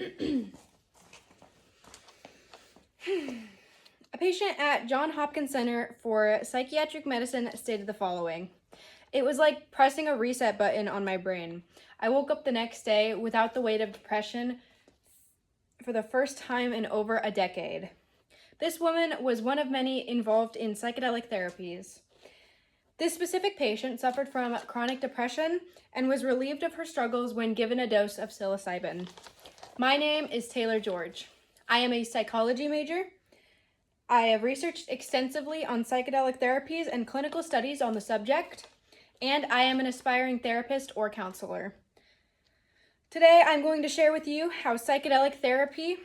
A patient at Johns Hopkins Center for Psychiatric Medicine stated the following. It was like pressing a reset button on my brain. I woke up the next day without the weight of depression for the first time in over a decade. This woman was one of many involved in psychedelic therapies. This specific patient suffered from chronic depression and was relieved of her struggles when given a dose of psilocybin. My name is Taylor George. I am a psychology major. I have researched extensively on psychedelic therapies and clinical studies on the subject, and I am an aspiring therapist or counselor. Today, I'm going to share with you how psychedelic therapy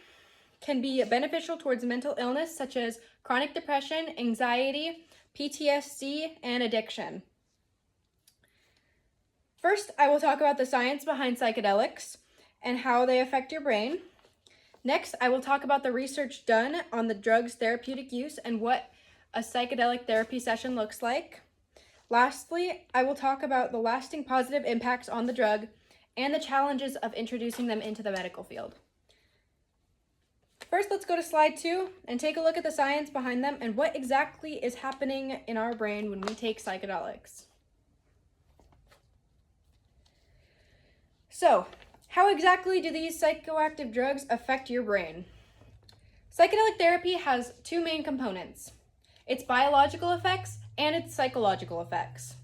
can be beneficial towards mental illness such as chronic depression, anxiety, PTSD, and addiction. First, I will talk about the science behind psychedelics and how they affect your brain. Next, I will talk about the research done on the drug's therapeutic use and what a psychedelic therapy session looks like. Lastly, I will talk about the lasting positive impacts on the drug and the challenges of introducing them into the medical field. First, let's go to slide 2 and take a look at the science behind them and what exactly is happening in our brain when we take psychedelics. So, how exactly do these psychoactive drugs affect your brain? Psychedelic therapy has two main components: its biological effects and its psychological effects.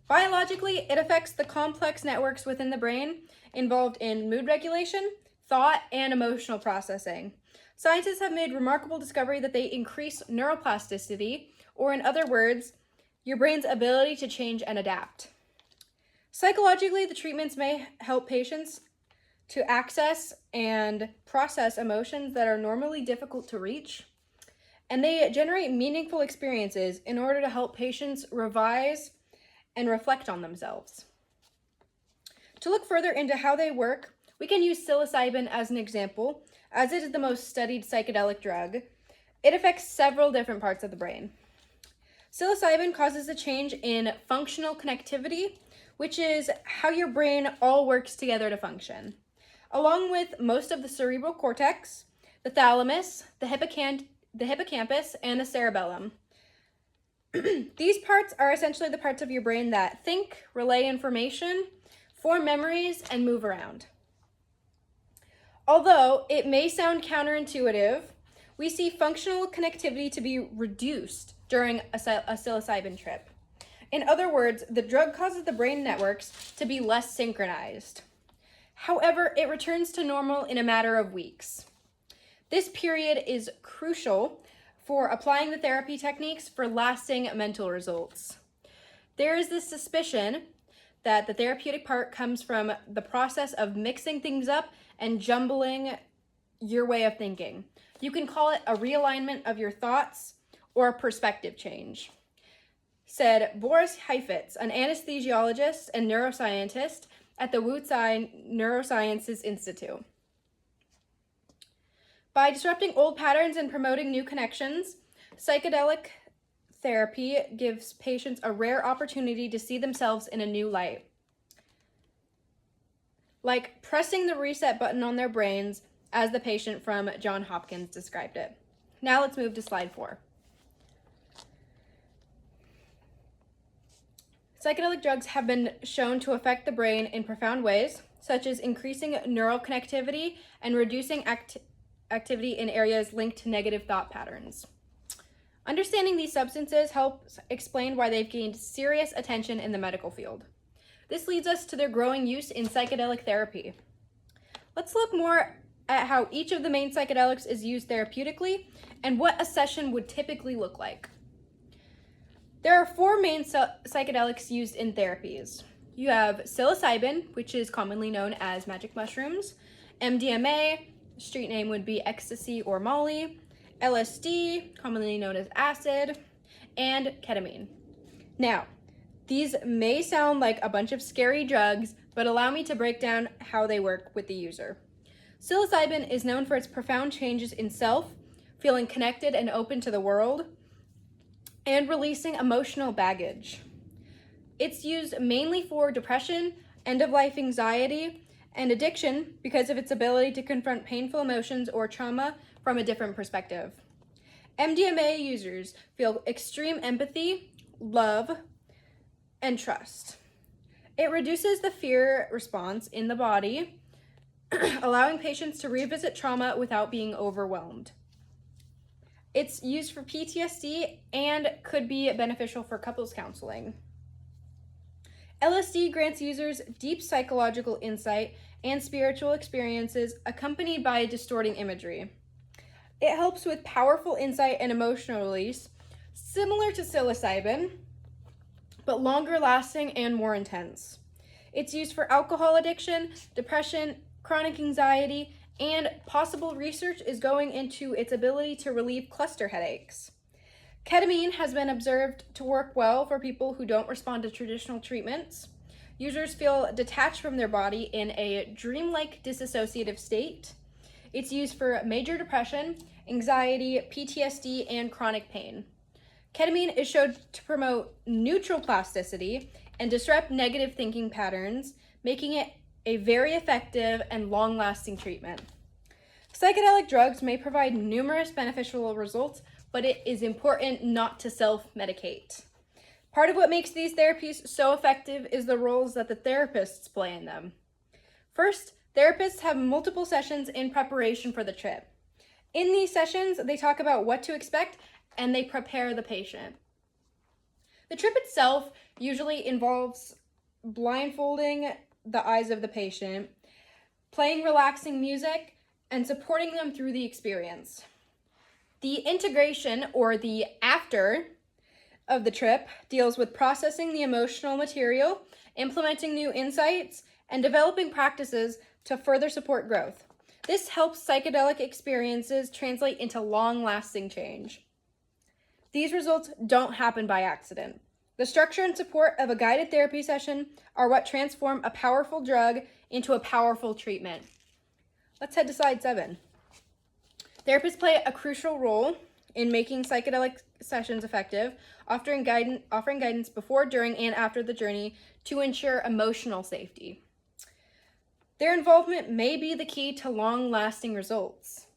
Biologically, it affects the complex networks within the brain involved in mood regulation, thought, and emotional processing. Scientists have made remarkable discovery that they increase neuroplasticity, or in other words, your brain's ability to change and adapt. Psychologically, the treatments may help patients to access and process emotions that are normally difficult to reach, and they generate meaningful experiences in order to help patients revise and reflect on themselves. To look further into how they work, we can use psilocybin as an example, as it is the most studied psychedelic drug. It affects several different parts of the brain. Psilocybin causes a change in functional connectivity, which is how your brain all works together to function, along with most of the cerebral cortex, the thalamus, the hippocampus, and the cerebellum. These parts are essentially the parts of your brain that think, relay information, form memories, and move around. Although it may sound counterintuitive, we see functional connectivity to be reduced during a psilocybin trip. In other words, the drug causes the brain networks to be less synchronized. However, it returns to normal in a matter of weeks. This period is crucial for applying the therapy techniques for lasting mental results. There is this suspicion that the therapeutic part comes from the process of mixing things up and jumbling your way of thinking. You can call it a realignment of your thoughts or a perspective change, said Boris Heifetz, an anesthesiologist and neuroscientist at the Wutsai Neurosciences Institute. By disrupting old patterns and promoting new connections, psychedelic therapy gives patients a rare opportunity to see themselves in a new light, like pressing the reset button on their brains, as the patient from Johns Hopkins described it. Now let's move to slide 4. Psychedelic drugs have been shown to affect the brain in profound ways, such as increasing neural connectivity and reducing activity in areas linked to negative thought patterns. Understanding these substances helps explain why they've gained serious attention in the medical field. This leads us to their growing use in psychedelic therapy. Let's look more at how each of the main psychedelics is used therapeutically and what a session would typically look like. There are 4 main psychedelics used in therapies. You have psilocybin, which is commonly known as magic mushrooms, MDMA, street name would be ecstasy or Molly, LSD, commonly known as acid, and ketamine. Now, these may sound like a bunch of scary drugs, but allow me to break down how they work with the user. Psilocybin is known for its profound changes in self, feeling connected and open to the world, and releasing emotional baggage. It's used mainly for depression, end-of-life anxiety, and addiction because of its ability to confront painful emotions or trauma from a different perspective. MDMA users feel extreme empathy, love, and trust. It reduces the fear response in the body, allowing patients to revisit trauma without being overwhelmed. It's used for PTSD and could be beneficial for couples counseling. LSD grants users deep psychological insight and spiritual experiences accompanied by distorting imagery. It helps with powerful insight and emotional release, similar to psilocybin, but longer lasting and more intense. It's used for alcohol addiction, depression, chronic anxiety, and possible research is going into its ability to relieve cluster headaches. Ketamine has been observed to work well for people who don't respond to traditional treatments. Users feel detached from their body in a dreamlike dissociative state. It's used for major depression, anxiety, PTSD, and chronic pain. Ketamine is shown to promote neutral plasticity and disrupt negative thinking patterns, making it a very effective and long-lasting treatment. Psychedelic drugs may provide numerous beneficial results, but it is important not to self-medicate. Part of what makes these therapies so effective is the roles that the therapists play in them. First, therapists have multiple sessions in preparation for the trip. In these sessions, they talk about what to expect and they prepare the patient. The trip itself usually involves blindfolding the eyes of the patient, playing relaxing music, and supporting them through the experience. The integration, or the after, of the trip deals with processing the emotional material, implementing new insights, and developing practices to further support growth. This helps psychedelic experiences translate into long-lasting change. These results don't happen by accident. The structure and support of a guided therapy session are what transform a powerful drug into a powerful treatment. Let's head to slide 7. Therapists play a crucial role in making psychedelic sessions effective, offering guidance before, during, and after the journey to ensure emotional safety. Their involvement may be the key to long-lasting results.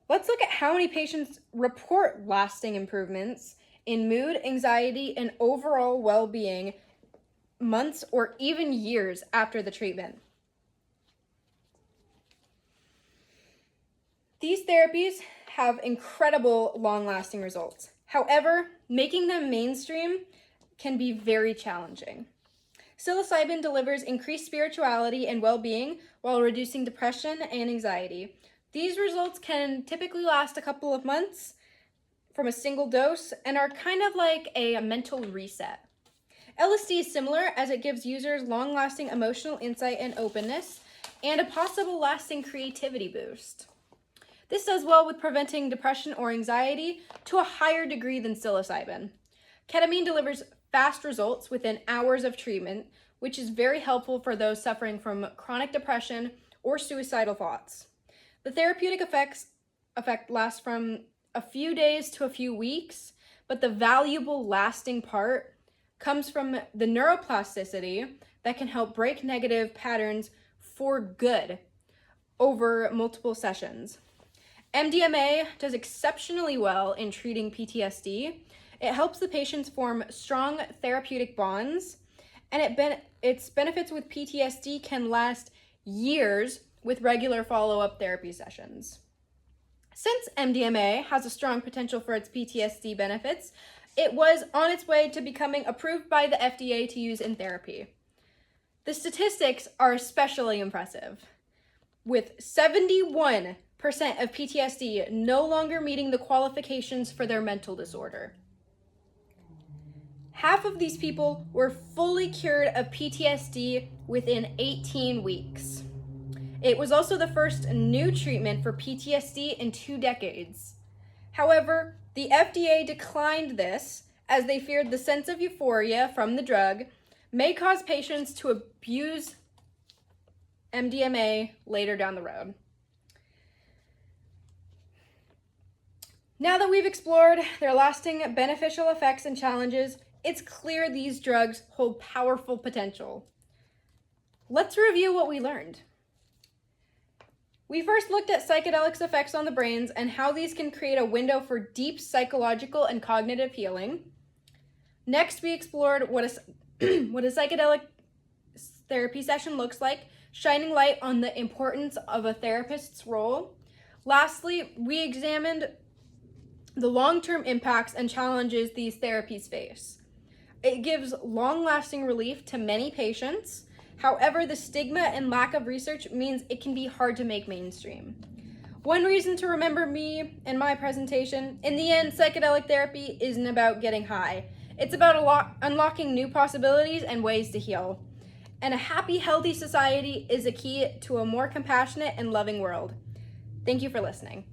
Let's look at how many patients report lasting improvements in mood, anxiety, and overall well-being months or even years after the treatment. These therapies have incredible long-lasting results. However, making them mainstream can be very challenging. Psilocybin delivers increased spirituality and well-being while reducing depression and anxiety. These results can typically last a couple of months from a single dose and are kind of like a mental reset. LSD is similar as it gives users long-lasting emotional insight and openness and a possible lasting creativity boost. This does well with preventing depression or anxiety to a higher degree than psilocybin. Ketamine delivers fast results within hours of treatment, which is very helpful for those suffering from chronic depression or suicidal thoughts. The therapeutic effect lasts from a few days to a few weeks, but the valuable lasting part comes from the neuroplasticity that can help break negative patterns for good over multiple sessions. MDMA does exceptionally well in treating PTSD. It helps the patients form strong therapeutic bonds, and its benefits with PTSD can last years with regular follow-up therapy sessions. Since MDMA has a strong potential for its PTSD benefits, it was on its way to becoming approved by the FDA to use in therapy. The statistics are especially impressive, with 71% of PTSD no longer meeting the qualifications for their mental disorder. Half of these people were fully cured of PTSD within 18 weeks. It was also the first new treatment for PTSD in 2 decades. However, the FDA declined this as they feared the sense of euphoria from the drug may cause patients to abuse MDMA later down the road. Now that we've explored their lasting beneficial effects and challenges, it's clear these drugs hold powerful potential. Let's review what we learned. We first looked at psychedelics' effects on the brains and how these can create a window for deep psychological and cognitive healing. Next, we explored what a psychedelic therapy session looks like, shining light on the importance of a therapist's role. Lastly, we examined the long-term impacts and challenges these therapies face. It gives long-lasting relief to many patients. However, the stigma and lack of research means it can be hard to make mainstream. One reason to remember me and my presentation: in the end, psychedelic therapy isn't about getting high. It's about unlocking new possibilities and ways to heal. And a happy, healthy society is a key to a more compassionate and loving world. Thank you for listening.